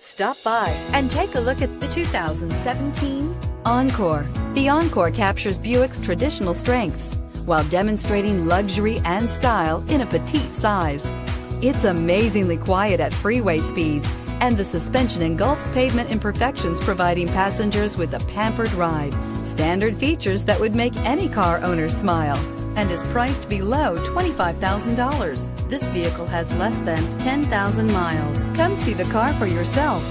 Stop by and take a look at the 2017 Encore. The Encore captures Buick's traditional strengths while demonstrating luxury and style in a petite size. It's amazingly quiet at freeway speeds, and the suspension engulfs pavement imperfections, providing passengers with a pampered ride. Standard features that would make any car owner smile, and is priced below $25,000. This vehicle has less than 10,000 miles. Come see the car for yourself.